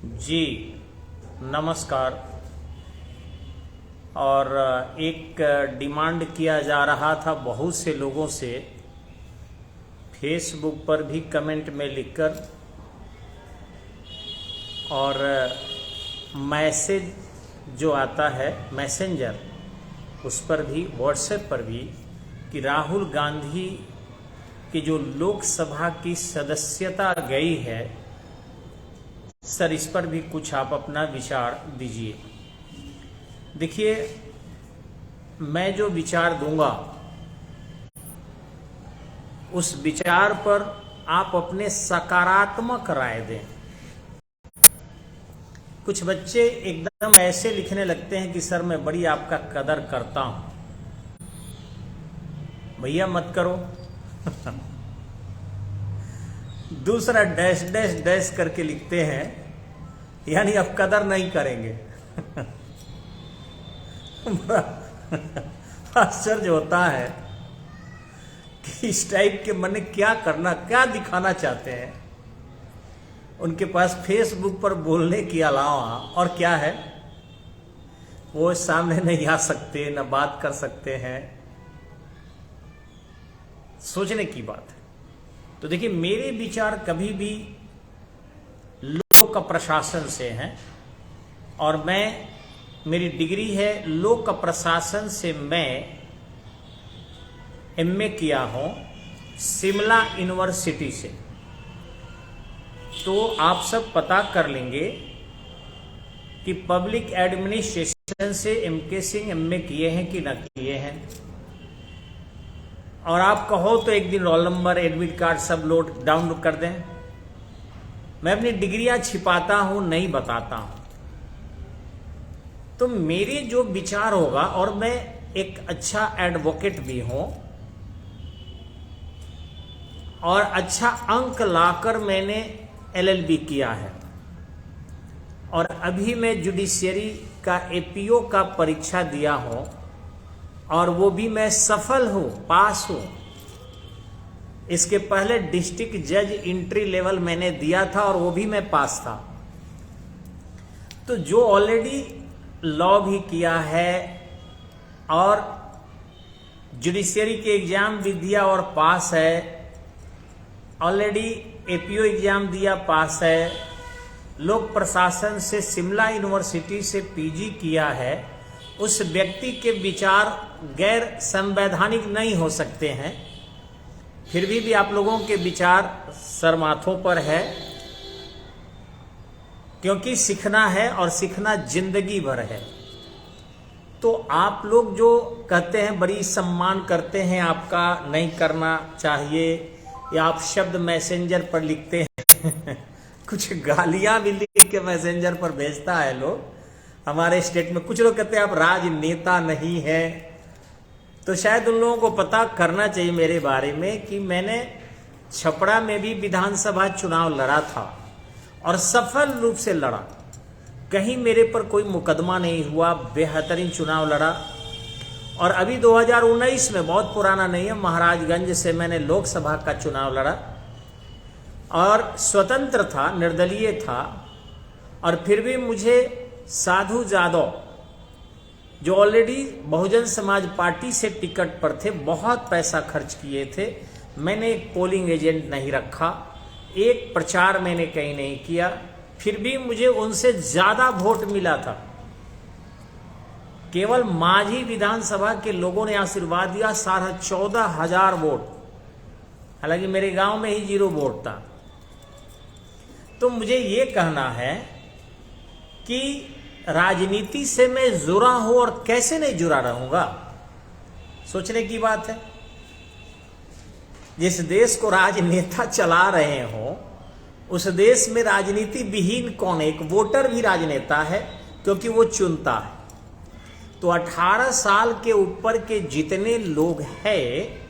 जी नमस्कार। और एक डिमांड किया जा रहा था बहुत से लोगों से फेसबुक पर भी कमेंट में लिखकर और मैसेज जो आता है मैसेंजर उस पर भी, व्हाट्सएप पर भी, कि राहुल गांधी की जो लोकसभा की सदस्यता गई है, सर इस पर भी कुछ आप अपना विचार दीजिए। देखिए, मैं जो विचार दूंगा उस विचार पर आप अपने सकारात्मक राय दें। कुछ बच्चे एकदम ऐसे लिखने लगते हैं कि सर मैं बड़ी आपका कदर करता हूं। भैया मत करो। दूसरा डैश डैश डैश करके लिखते हैं, यानी अब कदर नहीं करेंगे। बड़ा आश्चर्य होता है कि इस टाइप के मन क्या करना, क्या दिखाना चाहते हैं। उनके पास फेसबुक पर बोलने के अलावा और क्या है, वो सामने नहीं आ सकते, न बात कर सकते हैं। सोचने की बात है। तो देखिए, मेरे विचार कभी भी लोक प्रशासन से हैं और मेरी डिग्री है लोक प्रशासन से। मैं एमए किया हूं शिमला यूनिवर्सिटी से। तो आप सब पता कर लेंगे कि पब्लिक एडमिनिस्ट्रेशन से एमके सिंह एमए किए हैं कि ना किए हैं। और आप कहो तो एक दिन रोल नंबर, एडमिट कार्ड सब डाउनलोड कर दें। मैं अपनी डिग्रियां छिपाता हूं, नहीं बताता हूं। तो मेरे जो विचार होगा, और मैं एक अच्छा एडवोकेट भी हूं और अच्छा अंक लाकर मैंने एलएलबी किया है, और अभी मैं जुडिशियरी का एपीओ का परीक्षा दिया हूं और वो भी मैं सफल हूं, पास हूं। इसके पहले डिस्ट्रिक्ट जज इंट्री लेवल मैंने दिया था और वो भी मैं पास था। तो जो ऑलरेडी लॉ भी किया है और जुडिशियरी के एग्जाम भी दिया और पास है, ऑलरेडी एपीओ एग्जाम दिया, पास है, लोक प्रशासन से शिमला यूनिवर्सिटी से पीजी किया है, उस व्यक्ति के विचार गैर संवैधानिक नहीं हो सकते हैं। फिर भी आप लोगों के विचार सरमाथों पर है, क्योंकि सीखना है और सीखना जिंदगी भर है। तो आप लोग जो कहते हैं, बड़ी सम्मान करते हैं, आपका नहीं करना चाहिए, या आप शब्द मैसेंजर पर लिखते हैं। कुछ गालियां भी लिख के मैसेंजर पर भेजता है लोग हमारे स्टेट में। कुछ लोग कहते हैं आप राजनेता नहीं है। तो शायद उन लोगों को पता करना चाहिए मेरे बारे में कि मैंने छपरा में भी विधानसभा चुनाव लड़ा था और सफल रूप से लड़ा। कहीं मेरे पर कोई मुकदमा नहीं हुआ, बेहतरीन चुनाव लड़ा। और अभी 2019 में, बहुत पुराना नहीं है, महाराजगंज से मैंने लोकसभा का चुनाव लड़ा और स्वतंत्र था, निर्दलीय था। और फिर भी मुझे साधु जादव, जो ऑलरेडी बहुजन समाज पार्टी से टिकट पर थे, बहुत पैसा खर्च किए थे, मैंने एक पोलिंग एजेंट नहीं रखा, एक प्रचार मैंने कहीं नहीं किया, फिर भी मुझे उनसे ज्यादा वोट मिला था। केवल माझी विधानसभा के लोगों ने आशीर्वाद दिया, 14,500 वोट। हालांकि मेरे गांव में ही 0 वोट था। तो मुझे ये कहना है कि राजनीति से मैं जुड़ा हूं, और कैसे नहीं जुड़ा रहूंगा, सोचने की बात है। जिस देश को राजनेता चला रहे हो, उस देश में राजनीति विहीन कौन है? एक वोटर भी राजनेता है, क्योंकि वो चुनता है। तो 18 साल के ऊपर के जितने लोग हैं,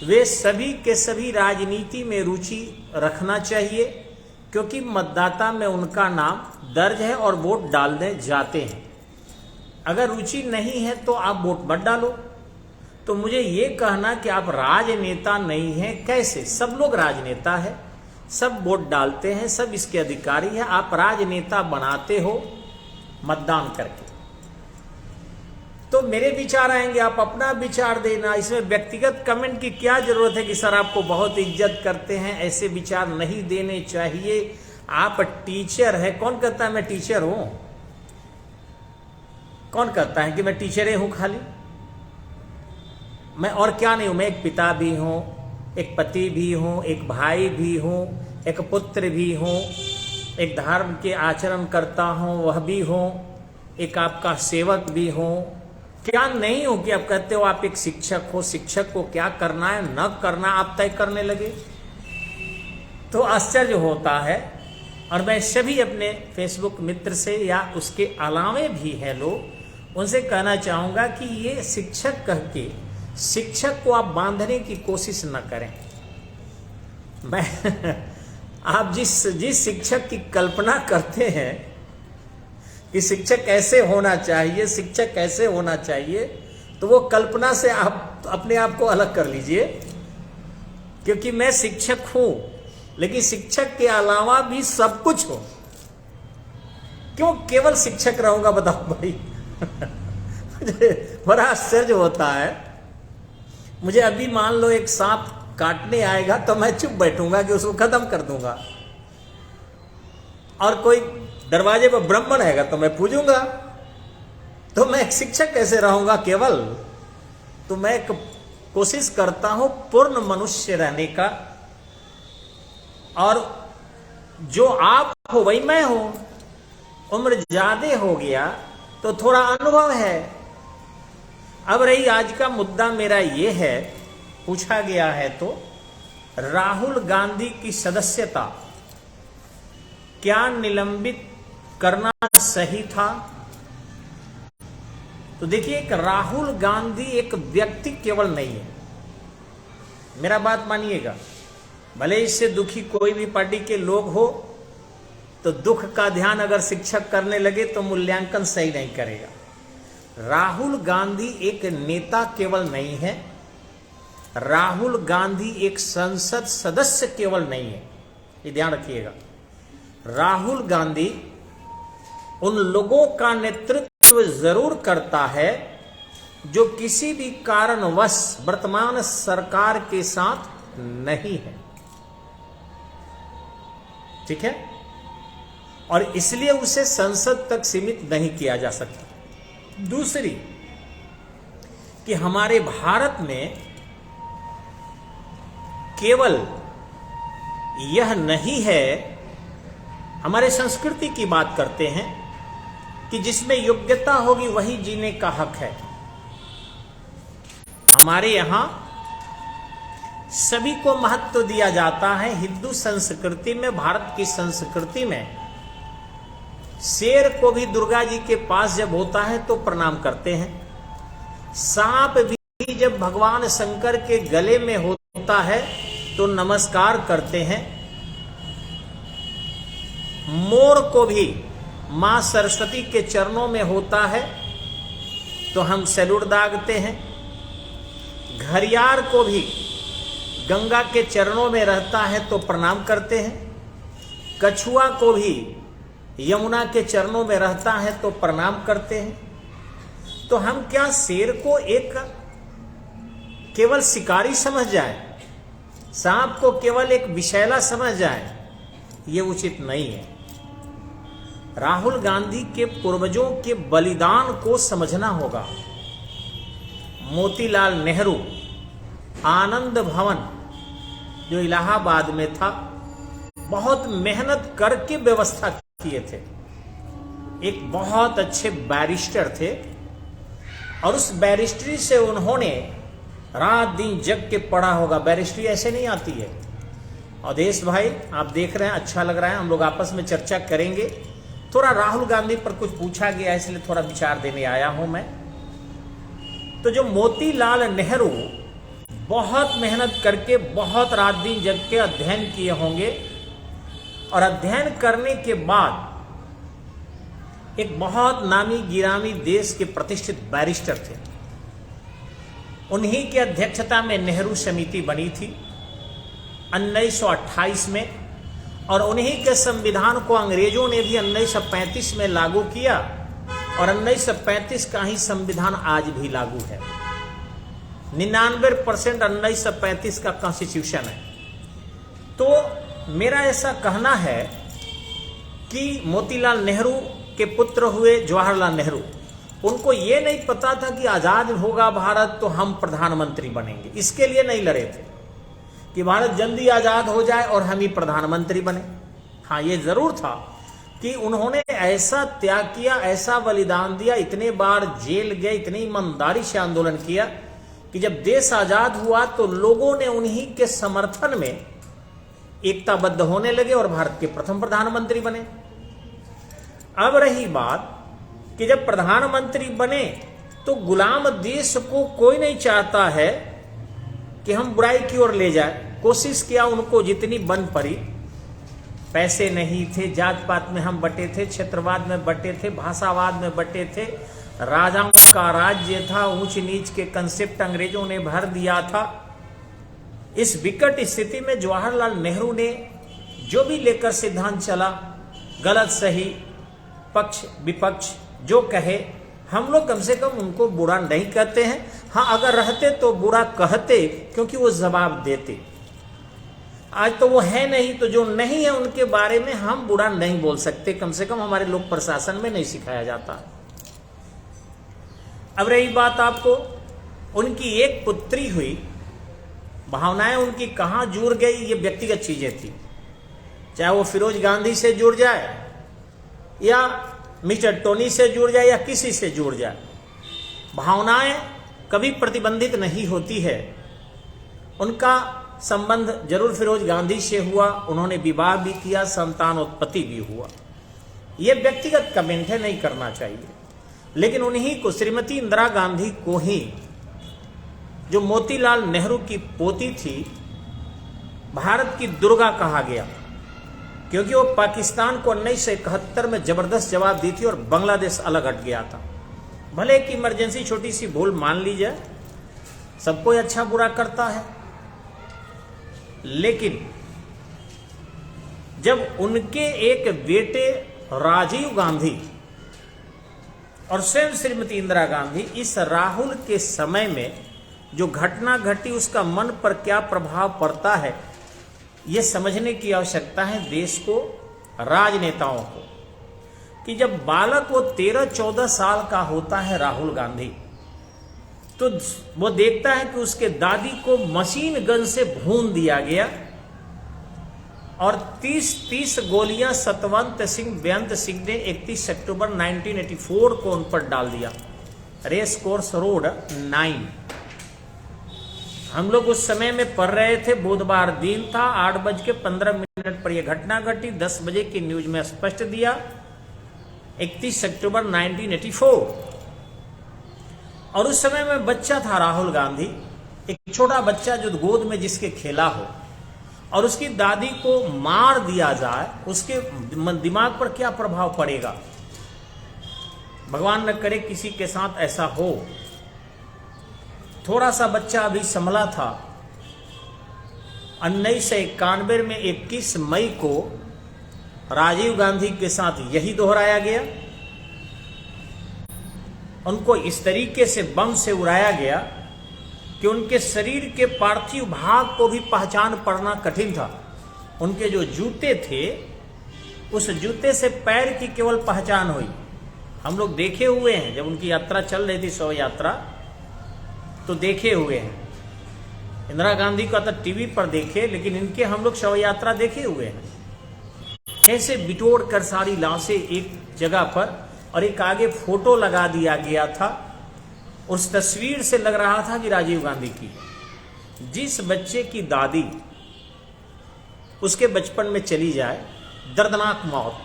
वे सभी के सभी राजनीति में रुचि रखना चाहिए, क्योंकि मतदाता में उनका नाम दर्ज है और वोट डालने जाते हैं। अगर रुचि नहीं है तो आप वोट मत डालो। तो मुझे ये कहना कि आप राजनेता नहीं हैं, कैसे? सब लोग राजनेता है, सब वोट डालते हैं, सब इसके अधिकारी हैं। आप राजनेता बनाते हो मतदान करके। तो मेरे विचार आएंगे, आप अपना विचार देना। इसमें व्यक्तिगत कमेंट की क्या जरूरत है कि सर आपको बहुत इज्जत करते हैं, ऐसे विचार नहीं देने चाहिए। आप टीचर है, कौन कहता है मैं टीचर हूं? कौन कहता है कि मैं टीचर ही हूं खाली? मैं और क्या नहीं हूं? मैं एक पिता भी हूं, एक पति भी हूं, एक भाई भी हूं, एक पुत्र भी हूं, एक धर्म के आचरण करता हूं वह भी हूं, एक आपका सेवक भी हूं। क्या नहीं हो कि आप कहते हो आप एक शिक्षक हो? शिक्षक को क्या करना है न करना आप तय करने लगे, तो आश्चर्य होता है। और मैं सभी अपने फेसबुक मित्र से या उसके अलावे भी हैं लोग, उनसे कहना चाहूंगा कि ये शिक्षक कह के शिक्षक को आप बांधने की कोशिश न करें। मैं आप जिस शिक्षक की कल्पना करते हैं कि शिक्षक कैसे होना चाहिए, शिक्षक कैसे होना चाहिए, तो वो कल्पना से आप अपने आप को अलग कर लीजिए। क्योंकि मैं शिक्षक हूं, लेकिन शिक्षक के अलावा भी सब कुछ हो। क्यों केवल शिक्षक रहूंगा बताओ भाई? मुझे बड़ा आश्चर्य होता है। मुझे अभी मान लो एक सांप काटने आएगा तो मैं चुप बैठूंगा कि उसको खत्म कर दूंगा, और कोई दरवाजे पर ब्राह्मण आएगा तो मैं पूजूंगा। तो मैं एक शिक्षक कैसे रहूंगा केवल? तो मैं एक कोशिश करता हूं पूर्ण मनुष्य रहने का, और जो आप हो वही मैं हूं। उम्र ज्यादा हो गया तो थोड़ा अनुभव है। अब रही आज का मुद्दा मेरा ये है, पूछा गया है तो राहुल गांधी की सदस्यता क्या निलंबित करना सही था? तो देखिए, एक राहुल गांधी एक व्यक्ति केवल नहीं है। मेरा बात मानिएगा, भले इससे दुखी कोई भी पार्टी के लोग हो, तो दुख का ध्यान अगर शिक्षक करने लगे तो मूल्यांकन सही नहीं करेगा। राहुल गांधी एक नेता केवल नहीं है, राहुल गांधी एक संसद सदस्य केवल नहीं है, ये ध्यान रखिएगा। राहुल गांधी उन लोगों का नेतृत्व जरूर करता है जो किसी भी कारणवश वर्तमान सरकार के साथ नहीं है, ठीक है, और इसलिए उसे संसद तक सीमित नहीं किया जा सकता। दूसरी कि हमारे भारत में केवल यह नहीं है, हमारे संस्कृति की बात करते हैं कि जिसमें योग्यता होगी वही जीने का हक है। हमारे यहां सभी को महत्व दिया जाता है। हिंदू संस्कृति में, भारत की संस्कृति में शेर को भी दुर्गा जी के पास जब होता है तो प्रणाम करते हैं। सांप भी जब भगवान शंकर के गले में होता है तो नमस्कार करते हैं। मोर को भी मां सरस्वती के चरणों में होता है तो हम सैल्यूट दागते हैं। घड़ियाल को भी गंगा के चरणों में रहता है तो प्रणाम करते हैं। कछुआ को भी यमुना के चरणों में रहता है तो प्रणाम करते हैं। तो हम क्या शेर को एक केवल शिकारी समझ जाए, सांप को केवल एक विषैला समझ जाए? ये उचित नहीं है। राहुल गांधी के पूर्वजों के बलिदान को समझना होगा। मोतीलाल नेहरू आनंद भवन जो इलाहाबाद में था, बहुत मेहनत करके व्यवस्था किए थे। एक बहुत अच्छे बैरिस्टर थे, और उस बैरिस्ट्री से उन्होंने रात दिन जग के पढ़ा होगा। बैरिस्ट्री ऐसे नहीं आती है। अवधेश भाई आप देख रहे हैं, अच्छा लग रहा है, हम लोग आपस में चर्चा करेंगे। थोड़ा राहुल गांधी पर कुछ पूछा गया, इसलिए थोड़ा विचार देने आया हूं मैं। तो जो मोतीलाल नेहरू बहुत मेहनत करके, बहुत रात दिन जग के अध्ययन किए होंगे, और अध्ययन करने के बाद एक बहुत नामी गिरामी देश के प्रतिष्ठित बैरिस्टर थे। उन्हीं की अध्यक्षता में नेहरू समिति बनी थी 1928 में। और उन्हीं के संविधान को अंग्रेजों ने भी 1935 में लागू किया और 1935 का ही संविधान आज भी लागू है। 99% 1935 का कॉन्स्टिट्यूशन है। तो मेरा ऐसा कहना है कि मोतीलाल नेहरू के पुत्र हुए जवाहरलाल नेहरू, उनको ये नहीं पता था कि आजाद होगा भारत तो हम प्रधानमंत्री बनेंगे। इसके लिए नहीं लड़े थे कि भारत जल्दी आजाद हो जाए और हम ही प्रधानमंत्री बने। हाँ, ये जरूर था कि उन्होंने ऐसा त्याग किया, ऐसा बलिदान दिया, इतने बार जेल गए, इतनी ईमानदारी से आंदोलन किया कि जब देश आजाद हुआ तो लोगों ने उन्हीं के समर्थन में एकताबद्ध होने लगे और भारत के प्रथम प्रधानमंत्री बने। अब रही बात कि जब प्रधानमंत्री बने तो गुलाम देश को कोई नहीं चाहता है कि हम बुराई की ओर ले जाए। कोशिश किया, उनको जितनी बन पड़ी। पैसे नहीं थे, जात पात में हम बटे थे, क्षेत्रवाद में बटे थे, भाषावाद में बटे थे, राजाओं का राज्य था, ऊंच नीच के कंसेप्ट अंग्रेजों ने भर दिया था। इस विकट स्थिति में जवाहरलाल नेहरू ने जो भी लेकर सिद्धांत चला, गलत सही, पक्ष विपक्ष जो कहे, हम लोग कम से कम उनको बुरा नहीं कहते हैं। हाँ, अगर रहते तो बुरा कहते, क्योंकि वो जवाब देते। आज तो वो है नहीं, तो जो नहीं है उनके बारे में हम बुरा नहीं बोल सकते, कम से कम हमारे लोक प्रशासन में नहीं सिखाया जाता। अब रही बात आपको, उनकी एक पुत्री हुई, भावनाएं उनकी कहां जुड़ गई, ये व्यक्तिगत चीजें थी। चाहे वो फिरोज गांधी से जुड़ जाए या मिस्टर टोनी से जुड़ जाए या किसी से जुड़ जाए, भावनाएं कभी प्रतिबंधित नहीं होती है। उनका संबंध जरूर फिरोज गांधी से हुआ, उन्होंने विवाह भी किया, संतानोत्पत्ति भी हुआ। यह व्यक्तिगत कमेंट है, नहीं करना चाहिए। लेकिन उन्हीं को, श्रीमती इंदिरा गांधी को ही, जो मोतीलाल नेहरू की पोती थी, भारत की दुर्गा कहा गया, क्योंकि वो पाकिस्तान को 1971 में जबरदस्त जवाब दी थी और बांग्लादेश अलग हट गया था। भले एक इमरजेंसी छोटी सी भूल मान ली जाए, सबको अच्छा बुरा करता है, लेकिन जब उनके एक बेटे राजीव गांधी और स्वयं श्रीमती इंदिरा गांधी, इस राहुल के समय में जो घटना घटी उसका मन पर क्या प्रभाव पड़ता है, यह समझने की आवश्यकता है देश को, राजनेताओं को, कि जब बालक वो 13-14 साल का होता है राहुल गांधी, तो वो देखता है कि उसके दादी को मशीन गन से भून दिया गया और 30 गोलियां सतवंत सिंह बेअंत सिंह ने 31 अक्टूबर 1984 को उन पर डाल दिया, रेस कोर्स रोड 9। हम लोग उस समय में पढ़ रहे थे, बुधवार दिन था, 8:15 पर यह घटना घटी। 10 बजे की न्यूज में स्पष्ट दिया 31 अक्टूबर 1984। और उस समय में बच्चा था राहुल गांधी, एक छोटा बच्चा जो गोद में जिसके खेला हो, और उसकी दादी को मार दिया जाए, उसके दिमाग पर क्या प्रभाव पड़ेगा। भगवान न करे किसी के साथ ऐसा हो। थोड़ा सा बच्चा अभी संभला था। 1991 में 21 मई को राजीव गांधी के साथ यही दोहराया गया। उनको इस तरीके से बम से उड़ाया गया कि उनके शरीर के पार्थिव भाग को भी पहचान पाना कठिन था। उनके जो जूते थे, उस जूते से पैर की केवल पहचान हुई। हम लोग देखे हुए हैं, जब उनकी यात्रा चल रही थी, शव यात्रा, तो देखे हुए हैं। इंदिरा गांधी का तो टीवी पर देखे, लेकिन इनके हम लोग शव यात्रा देखे हुए हैं। कैसे बिटोड़ कर सारी लाशें एक जगह पर, और एक आगे फोटो लगा दिया गया था। उस तस्वीर से लग रहा था कि राजीव गांधी की। जिस बच्चे की दादी उसके बचपन में चली जाए, दर्दनाक मौत,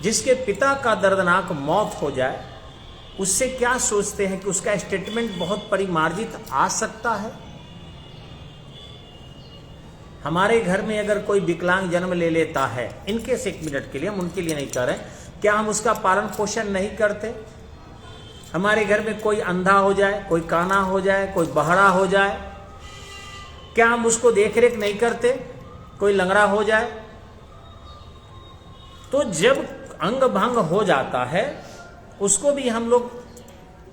जिसके पिता का दर्दनाक मौत हो जाए, उससे क्या सोचते हैं कि उसका स्टेटमेंट बहुत परिमार्जित आ सकता है। हमारे घर में अगर कोई विकलांग जन्म ले लेता है, इनके से 1 मिनट के लिए, हम उनके लिए नहीं कह रहे, क्या हम उसका पालन पोषण नहीं करते? हमारे घर में कोई अंधा हो जाए, कोई काना हो जाए, कोई बहरा हो जाए, क्या हम उसको देख रेख नहीं करते? कोई लंगड़ा हो जाए, तो जब अंग भंग हो जाता है उसको भी हम लोग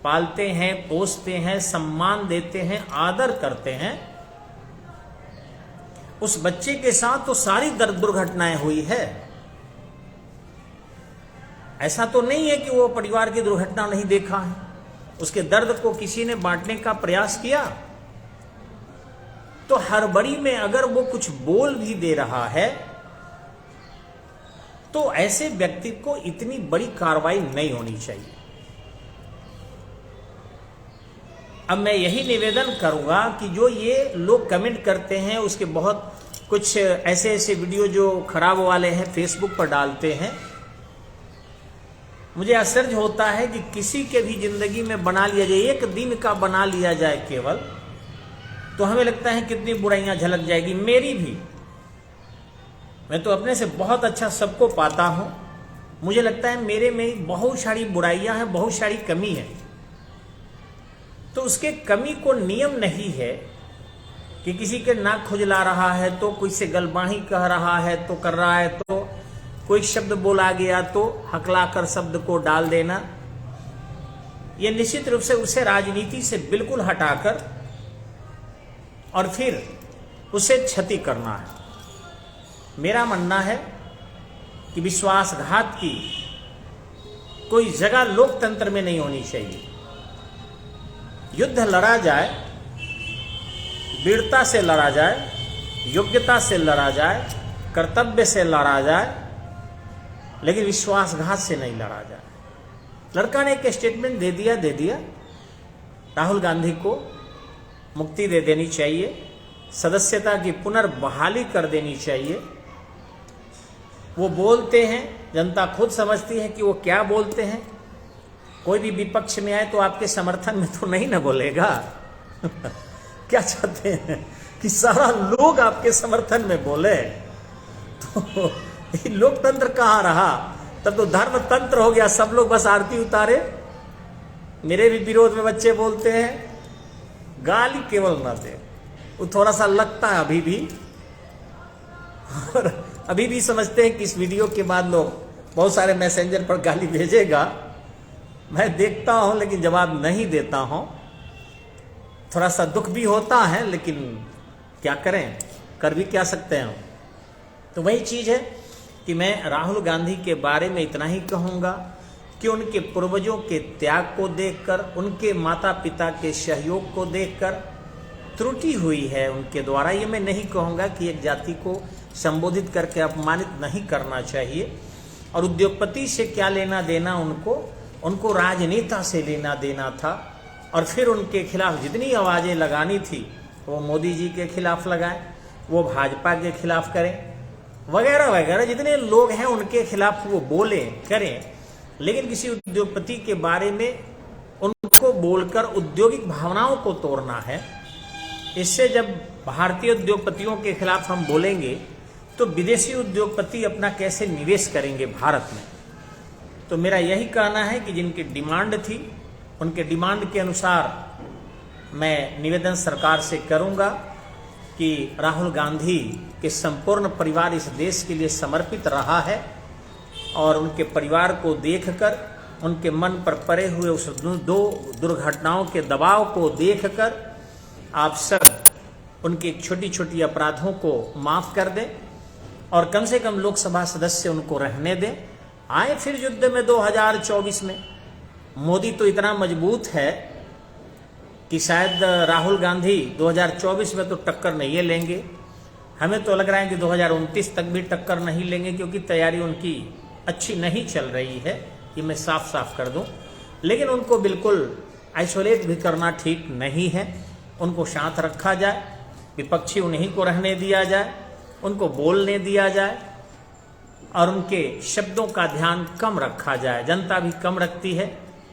पालते हैं, पोसते हैं, सम्मान देते हैं, आदर करते हैं। उस बच्चे के साथ तो सारी दुर्घटनाएं हुई है। ऐसा तो नहीं है कि वो परिवार की दुर्घटना नहीं देखा है, उसके दर्द को किसी ने बांटने का प्रयास किया। तो हड़बड़ी में अगर वो कुछ बोल भी दे रहा है तो ऐसे व्यक्ति को इतनी बड़ी कार्रवाई नहीं होनी चाहिए। अब मैं यही निवेदन करूंगा कि जो ये लोग कमेंट करते हैं, उसके बहुत कुछ ऐसे ऐसे वीडियो जो खराब वाले हैं फेसबुक पर डालते हैं, मुझे आश्चर्य होता है कि किसी के भी जिंदगी में बना लिया जाए, एक दिन का बना लिया जाए केवल, तो हमें लगता है कितनी बुराइयां झलक जाएगी। मेरी भी, मैं तो अपने से बहुत अच्छा सबको पाता हूं, मुझे लगता है मेरे में बहुत सारी बुराइयां हैं, बहुत सारी कमी है। तो उसके कमी को नियम नहीं है कि किसी के नाक खुजला रहा है तो कोई से गलबाही कह रहा है तो कर रहा है, तो कोई शब्द बोला गया तो हकलाकर शब्द को डाल देना, यह निश्चित रूप से उसे राजनीति से बिल्कुल हटाकर और फिर उसे क्षति करना है। मेरा मानना है कि विश्वासघात की कोई जगह लोकतंत्र में नहीं होनी चाहिए। युद्ध लड़ा जाए, वीरता से लड़ा जाए, योग्यता से लड़ा जाए, कर्तव्य से लड़ा जाए, लेकिन विश्वासघात से नहीं लड़ा जाए। लड़का ने एक स्टेटमेंट दे दिया, राहुल गांधी को मुक्ति दे देनी चाहिए, सदस्यता की पुनर्बहाली कर देनी चाहिए। वो बोलते हैं, जनता खुद समझती है कि वो क्या बोलते हैं। कोई भी विपक्ष में आए तो आपके समर्थन में तो नहीं ना बोलेगा। क्या चाहते हैं कि सारा लोग आपके समर्थन में बोले? तो लोकतंत्र कहाँ रहा? तब तो धर्म तंत्र हो गया, सब लोग बस आरती उतारे। मेरे भी विरोध में बच्चे बोलते हैं, गाली केवल ना दे, वो थोड़ा सा लगता है अभी भी, और अभी भी समझते हैं कि इस वीडियो के बाद लोग बहुत सारे मैसेंजर पर गाली भेजेगा। मैं देखता हूं लेकिन जवाब नहीं देता हूं, थोड़ा सा दुख भी होता है, लेकिन क्या करें, कर भी क्या सकते हैं। तो वही चीज है कि मैं राहुल गांधी के बारे में इतना ही कहूंगा कि उनके पूर्वजों के त्याग को देखकर, उनके माता पिता के सहयोग को देखकर त्रुटि हुई है उनके द्वारा। ये मैं नहीं कहूंगा कि एक जाति को संबोधित करके अपमानित नहीं करना चाहिए। और उद्योगपति से क्या लेना देना, उनको राजनेता से लेना देना था। और फिर उनके खिलाफ जितनी आवाजें लगानी थी वो मोदी जी के खिलाफ लगाएं, वो भाजपा के खिलाफ करें, वगैरह वगैरह जितने लोग हैं उनके खिलाफ वो बोले करें। लेकिन किसी उद्योगपति के बारे में उनको बोलकर औद्योगिक भावनाओं को तोड़ना है। इससे जब भारतीय उद्योगपतियों के खिलाफ हम बोलेंगे तो विदेशी उद्योगपति अपना कैसे निवेश करेंगे भारत में। तो मेरा यही कहना है कि जिनकी डिमांड थी उनके डिमांड के अनुसार मैं निवेदन सरकार से करूंगा कि राहुल गांधी के संपूर्ण परिवार इस देश के लिए समर्पित रहा है, और उनके परिवार को देखकर, उनके मन पर पड़े हुए उस दो दुर्घटनाओं के दबाव को देखकर आप सब उनकी छोटी छोटी अपराधों को माफ कर दें और कम से कम लोकसभा सदस्य उनको रहने दें। आए फिर युद्ध में 2024 में। मोदी तो इतना मजबूत है कि शायद राहुल गांधी 2024 में तो टक्कर नहीं लेंगे। हमें तो लग रहा है कि 2029 तक भी टक्कर नहीं लेंगे, क्योंकि तैयारी उनकी अच्छी नहीं चल रही है, ये मैं साफ साफ कर दूं। लेकिन उनको बिल्कुल आइसोलेट भी करना ठीक नहीं है। उनको शांत रखा जाए, विपक्षी उन्हीं को रहने दिया जाए, उनको बोलने दिया जाए और उनके शब्दों का ध्यान कम रखा जाए। जनता भी कम रखती है,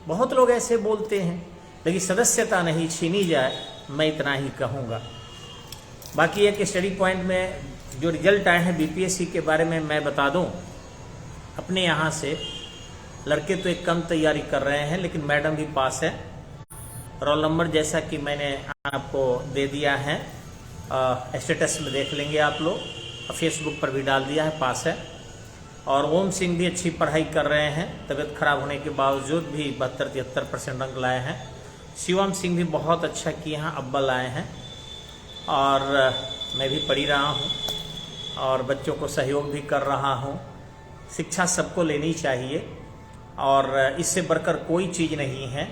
बहुत लोग ऐसे बोलते हैं, लेकिन सदस्यता नहीं छीनी जाए, मैं इतना ही कहूँगा। बाकी एक स्टडी पॉइंट में जो रिजल्ट आए हैं बीपीएससी के बारे में मैं बता दूं। अपने यहाँ से लड़के तो एक कम तैयारी कर रहे हैं, लेकिन मैडम भी पास है। रोल नंबर जैसा कि मैंने आपको दे दिया है, स्टेटस में देख लेंगे आप लोग, फेसबुक पर भी डाल दिया है, पास है। और ओम सिंह भी अच्छी पढ़ाई कर रहे हैं, तबीयत खराब होने के बावजूद भी 72-73% अंक लाए हैं। शिवम सिंह भी बहुत अच्छा किए हैं, अव्वल आए हैं। और मैं भी पढ़ी रहा हूँ और बच्चों को सहयोग भी कर रहा हूँ। शिक्षा सबको लेनी चाहिए और इससे बढ़कर कोई चीज़ नहीं है।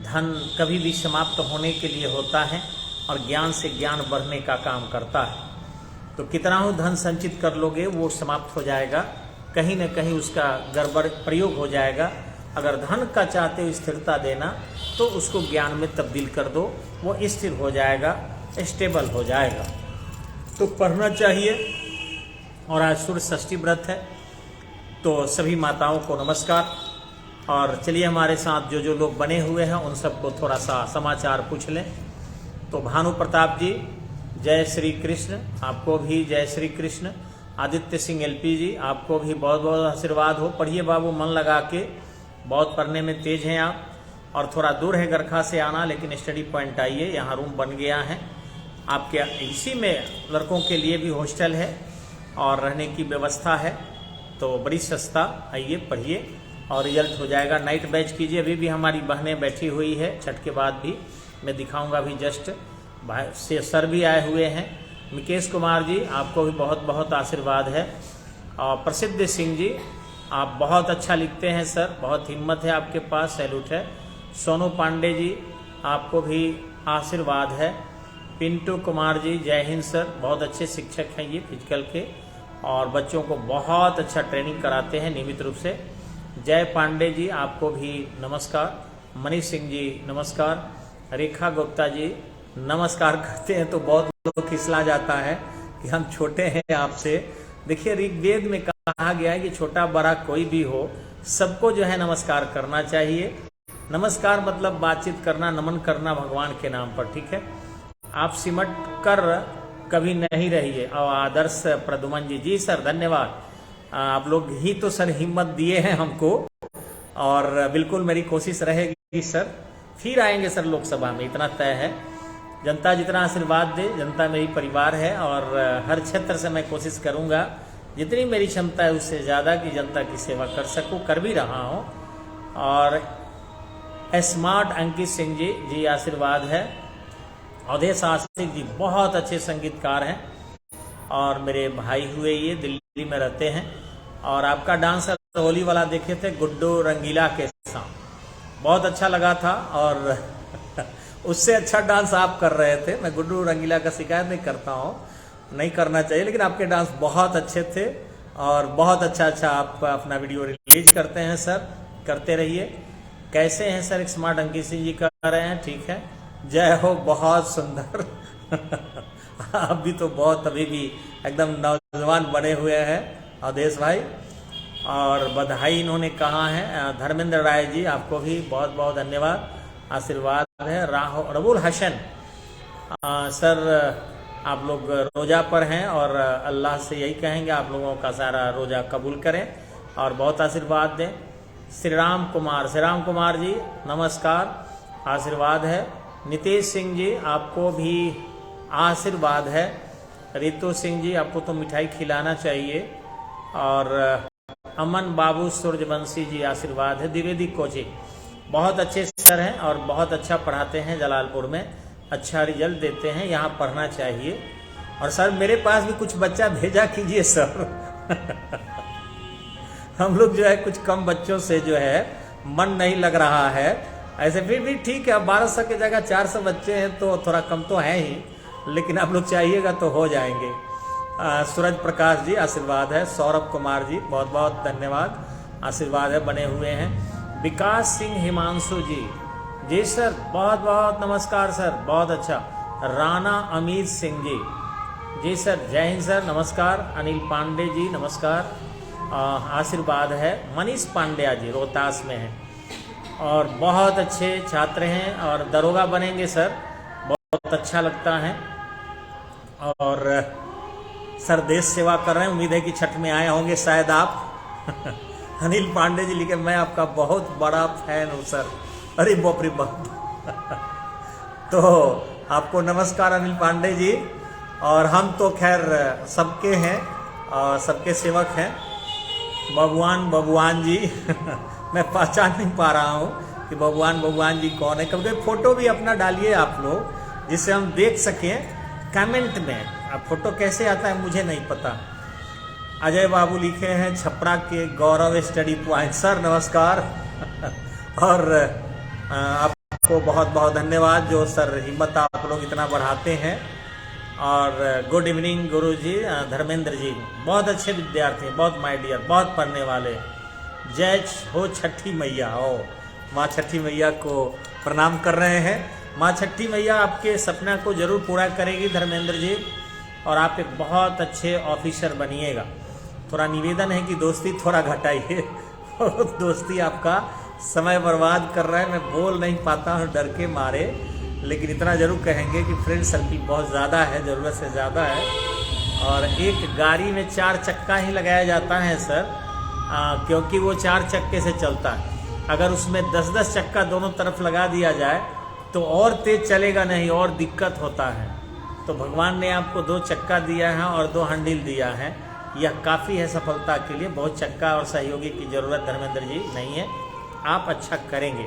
धन कभी भी समाप्त होने के लिए होता है और ज्ञान से ज्ञान बढ़ने का काम करता है। तो कितना हो धन संचित कर लोगे वो समाप्त हो जाएगा, कहीं न कहीं उसका गड़बड़ प्रयोग हो जाएगा। अगर धन का चाहते हो स्थिरता देना तो उसको ज्ञान में तब्दील कर दो, वो स्थिर हो जाएगा, स्टेबल हो जाएगा। तो पढ़ना चाहिए। और आज सूर्य षष्ठी व्रत है, तो सभी माताओं को नमस्कार। और चलिए हमारे साथ जो जो लोग बने हुए हैं उन सबको थोड़ा सा समाचार पूछ लें। तो भानु प्रताप जी जय श्री कृष्ण, आपको भी जय श्री कृष्ण। आदित्य सिंह एलपी जी आपको भी बहुत बहुत आशीर्वाद हो। पढ़िए बाबू मन लगा के, बहुत पढ़ने में तेज हैं आप। और थोड़ा दूर है गरखा से आना, लेकिन स्टडी पॉइंट आइए, यहाँ रूम बन गया है आपके। इसी में लड़कों के लिए भी हॉस्टल है और रहने की व्यवस्था है, तो बड़ी सस्ता। आइए पढ़िए और रिजल्ट हो जाएगा। नाइट बैच कीजिए। अभी भी हमारी बहनें बैठी हुई है, छठ के बाद भी मैं दिखाऊंगा अभी। जस्ट भाई से सर भी आए हुए हैं। मुकेश कुमार जी आपको भी बहुत बहुत आशीर्वाद है। और प्रसिद्ध सिंह जी आप बहुत अच्छा लिखते हैं सर, बहुत हिम्मत है आपके पास, सैल्यूट है। सोनू पांडे जी आपको भी आशीर्वाद है। पिंटू कुमार जी जय हिंद सर, बहुत अच्छे शिक्षक हैं ये फिजिकल के और बच्चों को बहुत अच्छा ट्रेनिंग कराते हैं नियमित रूप से। जय पांडे जी आपको भी नमस्कार। मनीष सिंह जी नमस्कार। रेखा गुप्ता जी नमस्कार करते हैं तो बहुत लोग खिसला जाता है कि हम छोटे हैं आपसे। देखिए ऋग्वेद में कहा गया है कि छोटा बड़ा कोई भी हो, सबको जो है नमस्कार करना चाहिए। नमस्कार मतलब बातचीत करना, नमन करना भगवान के नाम पर, ठीक है। आप सिमट कर कभी नहीं रहिए। और आदर्श प्रदुमन जी, जी सर धन्यवाद। आप लोग ही तो सर हिम्मत दिए हैं हमको और बिल्कुल मेरी कोशिश रहेगी सर, फिर आएंगे सर लोकसभा में, इतना तय है। जनता जितना आशीर्वाद दे, जनता मेरी परिवार है और हर क्षेत्र से मैं कोशिश करूंगा जितनी मेरी क्षमता है उससे ज़्यादा की जनता की सेवा कर सकूं, कर भी रहा हूं। और स्मार्ट अंकित सिंह जी, जी आशीर्वाद है। अवधेश आशिक जी बहुत अच्छे संगीतकार हैं और मेरे भाई हुए, ये दिल्ली में रहते हैं। और आपका डांस होली वाला देखे थे गुड्डू रंगीला के साथ, बहुत अच्छा लगा था। और उससे अच्छा डांस आप कर रहे थे। मैं गुड्डू रंगीला का शिकायत नहीं करता हूँ, नहीं करना चाहिए, लेकिन आपके डांस बहुत अच्छे थे और बहुत अच्छा आप अपना वीडियो रिलीज करते हैं सर, करते रहिए। कैसे हैं सर? स्मार्ट अंकित सिंह जी कर रहे हैं, ठीक है। जय हो, बहुत सुंदर। आप भी तो बहुत अभी भी एकदम नौजवान बने हुए हैं अवधेश भाई। और बधाई इन्होंने कहा है। धर्मेंद्र राय जी आपको भी बहुत बहुत धन्यवाद, आशीर्वाद है। रबुल हसन सर आप लोग रोजा पर हैं और अल्लाह से यही कहेंगे आप लोगों का सारा रोजा कबूल करें और बहुत आशीर्वाद दें। श्री राम कुमार जी नमस्कार, आशीर्वाद है। नितेश सिंह जी आपको भी आशीर्वाद है। रितु सिंह जी आपको तो मिठाई खिलाना चाहिए। और अमन बाबू सूर्यवंशी जी आशीर्वाद है। द्विवेदी कोचिंग बहुत अच्छे सर हैं और बहुत अच्छा पढ़ाते हैं, जलालपुर में अच्छा रिजल्ट देते हैं, यहाँ पढ़ना चाहिए। और सर मेरे पास भी कुछ बच्चा भेजा कीजिए सर। हम लोग जो है कुछ कम बच्चों से जो है मन नहीं लग रहा है। ऐसे फिर भी ठीक है, 1200 की जगह 400 बच्चे हैं तो थोड़ा कम तो है ही, लेकिन आप लोग चाहिएगा तो हो जाएंगे। सूरज प्रकाश जी आशीर्वाद है। सौरभ कुमार जी बहुत बहुत धन्यवाद, आशीर्वाद है, बने हुए हैं। विकास सिंह हिमांशु जी सर बहुत बहुत नमस्कार सर, बहुत अच्छा। राणा अमीर सिंह जी सर जय हिंद सर, नमस्कार। अनिल पांडे जी नमस्कार, आशीर्वाद है। मनीष पांड्या जी रोहतास में हैं और बहुत अच्छे छात्र हैं और दरोगा बनेंगे सर, बहुत अच्छा लगता है। और सर देश सेवा कर रहे हैं, उम्मीद है कि छठ में आए होंगे शायद आप। अनिल पांडे जी लिखे मैं आपका बहुत बड़ा फैन हूँ सर। अरे बाप रे बाप। तो आपको नमस्कार अनिल पांडे जी। और हम तो खैर सबके हैं और सबके सेवक हैं। बबुआन जी मैं पहचान नहीं पा रहा हूँ कि बबुआन जी कौन है। कभी फोटो भी अपना डालिए आप लोग, जिससे हम देख सकें कमेंट में। अब फोटो कैसे आता है मुझे नहीं पता। अजय बाबू लिखे हैं छपरा के गौरव स्टडी पॉइंट। सर नमस्कार और आपको बहुत बहुत धन्यवाद जो सर हिम्मत आप लोग इतना बढ़ाते हैं। और गुड इवनिंग गुरु जी, धर्मेंद्र जी बहुत अच्छे विद्यार्थी, बहुत माय डियर, बहुत पढ़ने वाले। जय हो छठी मैया। ओ माँ छठी मैया को प्रणाम कर रहे हैं। माँ छठी मैया आपके सपना को जरूर पूरा करेगी धर्मेंद्र जी, और आप एक बहुत अच्छे ऑफिसर बनिएगा। थोड़ा निवेदन है कि दोस्ती थोड़ा घटाइए दोस्ती आपका समय बर्बाद कर रहा है। मैं बोल नहीं पाता हूँ डर के मारे, लेकिन इतना जरूर कहेंगे कि फ्रेंड सर्किल बहुत ज़्यादा है, ज़रूरत से ज़्यादा है। और एक गाड़ी में 4 चक्का ही लगाया जाता है सर, क्योंकि वो 4 चक्के से चलता है। अगर उसमें 10-10 चक्का दोनों तरफ लगा दिया जाए तो और तेज चलेगा नहीं, और दिक्कत होता है। तो भगवान ने आपको 2 चक्का दिया है और 2 हैंडल दिया है, यह काफ़ी है सफलता के लिए। बहुत चक्का और सहयोगी की ज़रूरत धर्मेंद्र जी नहीं है, आप अच्छा करेंगे।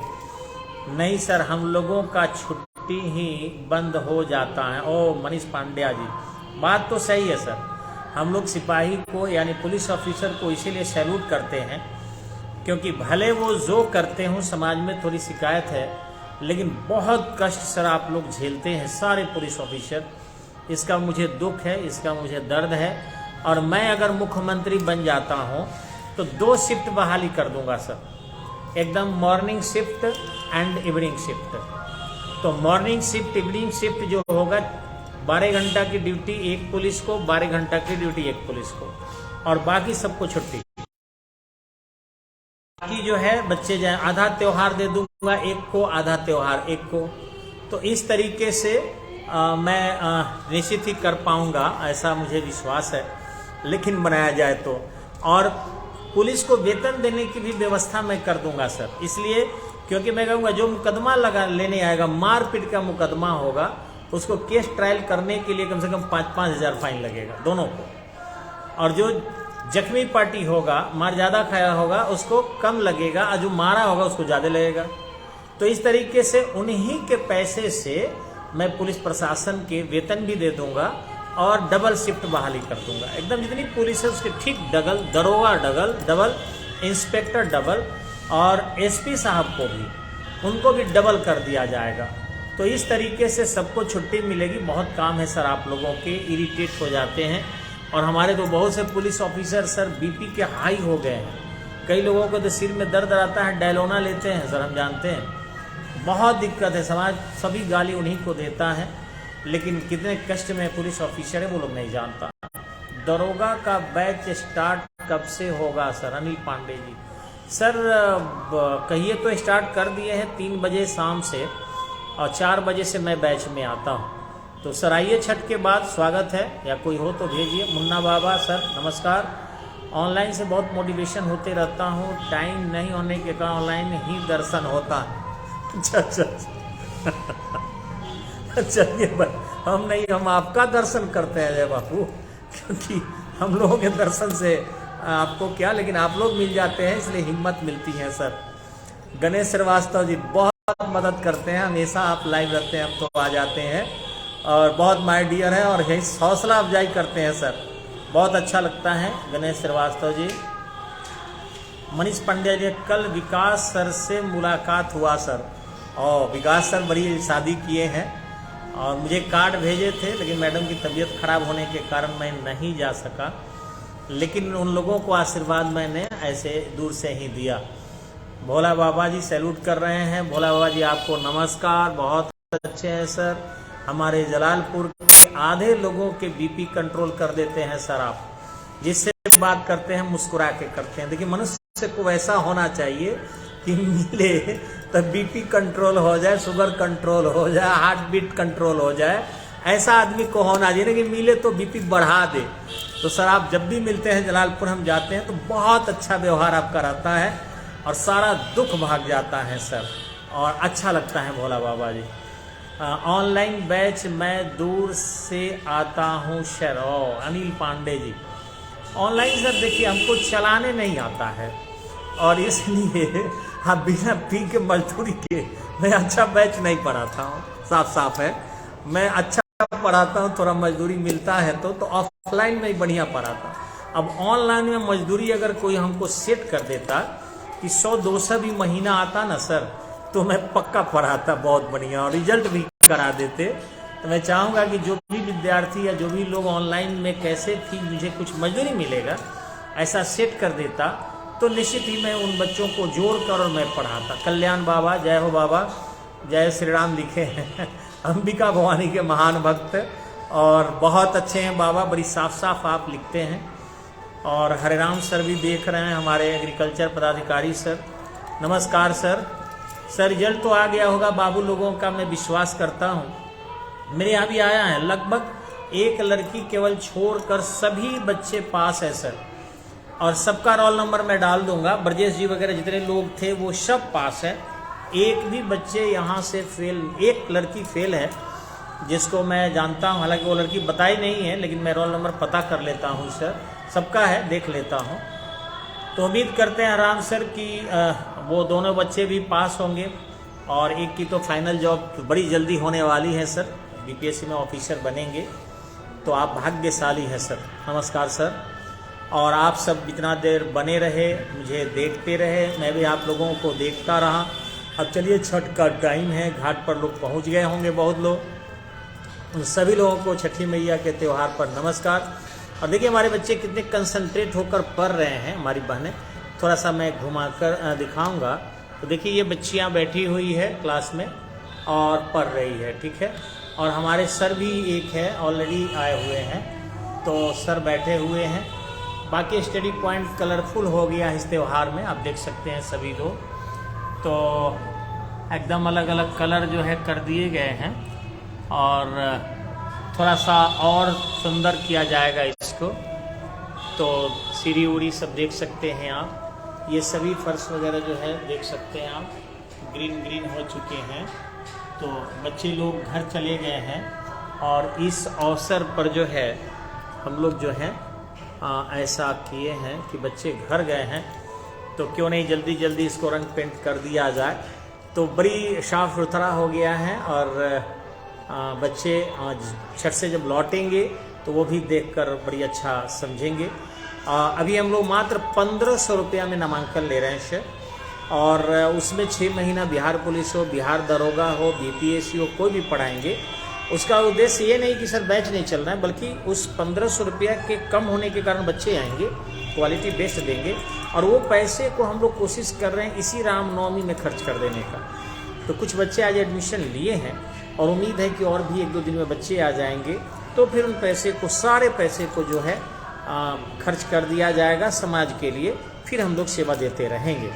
नहीं सर, हम लोगों का छुट्टी ही बंद हो जाता है। ओ मनीष पांड्या जी, बात तो सही है सर। हम लोग सिपाही को यानी पुलिस ऑफिसर को इसीलिए सैल्यूट करते हैं, क्योंकि भले वो जो करते हों समाज में थोड़ी शिकायत है, लेकिन बहुत कष्ट सर आप लोग झेलते हैं सारे पुलिस ऑफिसर। इसका मुझे दुख है, इसका मुझे दर्द है। और मैं अगर मुख्यमंत्री बन जाता हूँ तो 2 शिफ्ट बहाली कर दूंगा सर, एकदम morning shift and evening shift. तो मॉर्निंग शिफ्ट इवनिंग शिफ्ट जो होगा 12 घंटा की ड्यूटी एक पुलिस को, 12 घंटा की ड्यूटी एक पुलिस को, और बाकी सबको छुट्टी। बाकी जो है बच्चे जाए, आधा त्योहार दे दूंगा एक को, आधा त्योहार एक को। तो इस तरीके से मैं निश्चित ही कर पाऊंगा, ऐसा मुझे विश्वास है, लेकिन बनाया जाए तो। और पुलिस को वेतन देने की भी व्यवस्था मैं कर दूंगा सर, इसलिए क्योंकि मैं कहूँगा जो मुकदमा लगा लेने आएगा, मारपीट का मुकदमा होगा, उसको केस ट्रायल करने के लिए कम से कम 5-5 हज़ार फाइन लगेगा दोनों को। और जो जख्मी पार्टी होगा, मार ज़्यादा खाया होगा, उसको कम लगेगा, और जो मारा होगा उसको ज़्यादा लगेगा। तो इस तरीके से उन्हीं के पैसे से मैं पुलिस प्रशासन के वेतन भी दे दूंगा और डबल शिफ्ट बहाली कर दूंगा। एकदम जितनी पुलिस है उसके ठीक डबल, दरोगा डबल, इंस्पेक्टर डबल, और एसपी साहब को भी, उनको भी डबल कर दिया जाएगा। तो इस तरीके से सबको छुट्टी मिलेगी। बहुत काम है सर आप लोगों के, इरिटेट हो जाते हैं। और हमारे तो बहुत से पुलिस ऑफिसर सर बीपी के हाई हो गए हैं। कई लोगों को तो सिर में दर्द आता है, डायलोना लेते हैं सर, हम जानते हैं। बहुत दिक्कत है, समाज सभी गाली उन्हीं को देता है, लेकिन कितने कष्ट में पुलिस ऑफिसर है वो लोग नहीं जानता। दरोगा का बैच स्टार्ट कब से होगा सर? अनिल पांडे जी सर कहिए तो स्टार्ट कर दिए हैं 3 बजे शाम से, और 4 बजे से मैं बैच में आता हूँ। तो सर आइए, छठ के बाद स्वागत है, या कोई हो तो भेजिए। मुन्ना बाबा सर नमस्कार। ऑनलाइन से बहुत मोटिवेशन होते रहता हूँ, टाइम नहीं होने के कारण ऑनलाइन ही दर्शन होता है। अच्छा चलिए, हम नहीं, हम आपका दर्शन करते हैं जय बापू, क्योंकि हम लोगों के दर्शन से आपको क्या, लेकिन आप लोग मिल जाते हैं इसलिए हिम्मत मिलती है सर। गणेश श्रीवास्तव जी बहुत मदद करते हैं, हमेशा आप लाइव रहते हैं, अब तो आ जाते हैं, और बहुत माय डियर है, और यही हौसला अफजाई करते हैं सर, बहुत अच्छा लगता है। गणेश श्रीवास्तव जी। मनीष पांड्या जी, कल विकास सर से मुलाकात हुआ सर। और विकास सर बड़ी शादी किए हैं और मुझे कार्ड भेजे थे, लेकिन मैडम की तबीयत खराब होने के कारण मैं नहीं जा सका, लेकिन उन लोगों को आशीर्वाद मैंने ऐसे दूर से ही दिया। भोला बाबा जी सैल्यूट कर रहे हैं। भोला बाबा जी आपको नमस्कार, बहुत अच्छे हैं सर। हमारे जलालपुर के आधे लोगों के बीपी कंट्रोल कर देते हैं सर आप, जिससे बात करते हैं मुस्कुरा के करते हैं। देखिए मनुष्य को वैसा होना चाहिए कि मिले तब बीपी कंट्रोल हो जाए, शुगर कंट्रोल हो जाए, हार्ट बीट कंट्रोल हो जाए, ऐसा आदमी को होना चाहिए कि मिले तो बीपी बढ़ा दे। तो सर आप जब भी मिलते हैं जलालपुर हम जाते हैं तो बहुत अच्छा व्यवहार आपका रहता है और सारा दुख भाग जाता है सर, और अच्छा लगता है भोला बाबा जी। ऑनलाइन बैच मैं दूर से आता हूँ sir. Anil Pandey ji online sir देखिए हमको चलाने नहीं आता है, और इसलिए आप बिना पी के मजदूरी के मैं अच्छा बैच नहीं पढ़ाता हूँ, साफ साफ है। मैं अच्छा पढ़ाता हूँ, थोड़ा मजदूरी मिलता है तो ऑफलाइन में ही बढ़िया पढ़ाता हूँ। अब ऑनलाइन में मजदूरी अगर कोई हमको सेट कर देता कि 100-200 भी महीना आता ना सर, तो मैं पक्का पढ़ाता बहुत बढ़िया और रिजल्ट भी करा देते। तो मैं चाहूँगा कि जो भी विद्यार्थी या जो भी लोग ऑनलाइन में कैसे भी मुझे कुछ मजदूरी मिलेगा ऐसा सेट कर देता, तो निश्चित ही मैं उन बच्चों को जोड़ कर और मैं पढ़ाता। कल्याण बाबा, जय हो बाबा, जय श्री राम लिखे हैं अंबिका भवानी के महान भक्त, और बहुत अच्छे हैं बाबा, बड़ी साफ साफ आप लिखते हैं। और हरे राम सर भी देख रहे हैं, हमारे एग्रीकल्चर पदाधिकारी सर, नमस्कार सर। सर रिजल्ट तो आ गया होगा बाबू लोगों का, मैं विश्वास करता हूँ। मेरे यहाँ भी आया है, लगभग एक लड़की केवल छोड़कर सभी बच्चे पास है सर, और सबका रोल नंबर मैं डाल दूंगा। ब्रजेश जी वगैरह जितने लोग थे वो सब पास है, एक भी बच्चे यहाँ से फेल, एक लड़की फेल है जिसको मैं जानता हूँ, हालांकि वो लड़की बताई नहीं है, लेकिन मैं रोल नंबर पता कर लेता हूँ सर, सबका है, देख लेता हूँ। तो उम्मीद करते हैं राम सर कि वो दोनों बच्चे भी पास होंगे, और एक की तो फाइनल जॉब बड़ी जल्दी होने वाली है सर, बीपीएससी में ऑफिसर बनेंगे, तो आप भाग्यशाली हैं सर। नमस्कार सर। और आप सब इतना देर बने रहे, मुझे देखते रहे, मैं भी आप लोगों को देखता रहा। अब चलिए छठ का टाइम है, घाट पर लोग पहुंच गए होंगे बहुत लोग, उन सभी लोगों को छठी मैया के त्यौहार पर नमस्कार। और देखिए हमारे बच्चे कितने कंसंट्रेट होकर पढ़ रहे हैं, हमारी बहनें, थोड़ा सा मैं घुमाकर दिखाऊंगा। तो देखिए ये बच्चियां बैठी हुई है क्लास में और पढ़ रही है, ठीक है। और हमारे सर भी एक है, ऑलरेडी आए हुए हैं, तो सर बैठे हुए हैं। बाकी स्टडी पॉइंट कलरफुल हो गया इस त्यौहार में, आप देख सकते हैं सभी लोग, तो एकदम अलग अलग कलर जो है कर दिए गए हैं, और थोड़ा सा और सुंदर किया जाएगा इसको। तो सीढ़ी उड़ी सब देख सकते हैं आप, ये सभी फर्श वगैरह जो है देख सकते हैं आप, ग्रीन ग्रीन हो चुके हैं। तो बच्चे लोग घर चले गए हैं, और इस अवसर पर जो है हम लोग जो है ऐसा किए हैं कि बच्चे घर गए हैं, तो क्यों नहीं जल्दी जल्दी इसको रंग पेंट कर दिया जाए। तो बड़ी साफ सुथरा हो गया है, और बच्चे छठ से जब लौटेंगे तो वो भी देखकर बड़ी अच्छा समझेंगे। अभी हम लोग मात्र 1500 रुपया में नामांकन ले रहे हैं सर, और उसमें 6 महीना बिहार पुलिस हो, बिहार दरोगा हो, बीपीएससी हो, कोई भी पढ़ाएंगे। उसका उद्देश्य ये नहीं कि सर बैच नहीं चल रहा है, बल्कि उस 1500 रुपया के कम होने के कारण बच्चे आएंगे, क्वालिटी बेस्ट देंगे, और वो पैसे को हम लोग कोशिश कर रहे हैं इसी रामनवमी में खर्च कर देने का। तो कुछ बच्चे आज एडमिशन लिए हैं, और उम्मीद है कि और भी 1-2 दिन में बच्चे आ जाएंगे, तो फिर उन पैसे को, सारे पैसे को जो है खर्च कर दिया जाएगा समाज के लिए, फिर हम लोग सेवा देते रहेंगे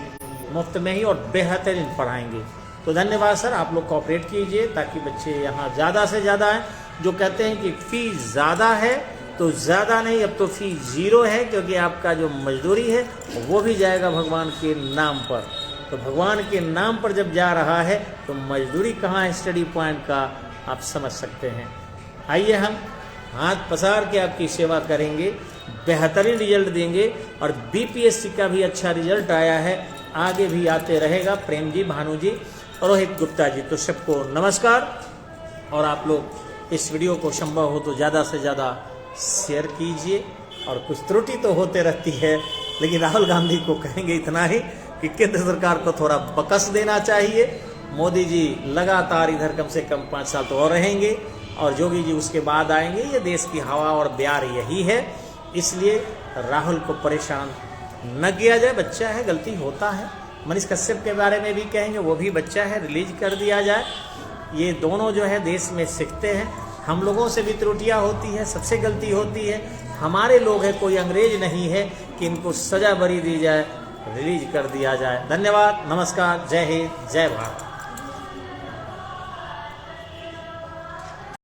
मुफ्त में ही, और बेहतरीन पढ़ाएंगे। तो धन्यवाद सर, आप लोग कोऑपरेट कीजिए ताकि बच्चे यहाँ ज़्यादा से ज़्यादा आएँ। जो कहते हैं कि फ़ीस ज़्यादा है, तो ज़्यादा नहीं, अब तो फ़ीस 0 है, क्योंकि आपका जो मजदूरी है वो भी जाएगा भगवान के नाम पर। तो भगवान के नाम पर जब जा रहा है तो मजदूरी कहाँ है, स्टडी पॉइंट का आप समझ सकते हैं। आइए हम हाथ पसार के आपकी सेवा करेंगे, बेहतरीन रिजल्ट देंगे, और बीपीएससी का भी अच्छा रिजल्ट आया है, आगे भी आते रहेगा। प्रेम जी, भानु जी, रोहित गुप्ता जी, तो सबको नमस्कार। और आप लोग इस वीडियो को संभव हो तो ज़्यादा से ज़्यादा शेयर कीजिए। और कुछ त्रुटि तो होते रहती है, लेकिन राहुल गांधी को कहेंगे इतना ही कि केंद्र सरकार को थोड़ा बकस देना चाहिए। मोदी जी लगातार इधर कम से कम 5 साल तो और रहेंगे, और योगी जी उसके बाद आएंगे। ये देश की हवा और प्यार यही है, इसलिए राहुल को परेशान न किया जाए। बच्चा है, गलती होता है। मनीष कश्यप के बारे में भी कहेंगे, वो भी बच्चा है, रिलीज कर दिया जाए। ये दोनों जो है देश में सीखते हैं, हम लोगों से भी त्रुटियां होती है, सबसे गलती होती है। हमारे लोग हैं, कोई अंग्रेज नहीं है कि इनको सजा बरी दी जाए, रिलीज कर दिया जाए। धन्यवाद, नमस्कार, जय हिंद, जय भारत।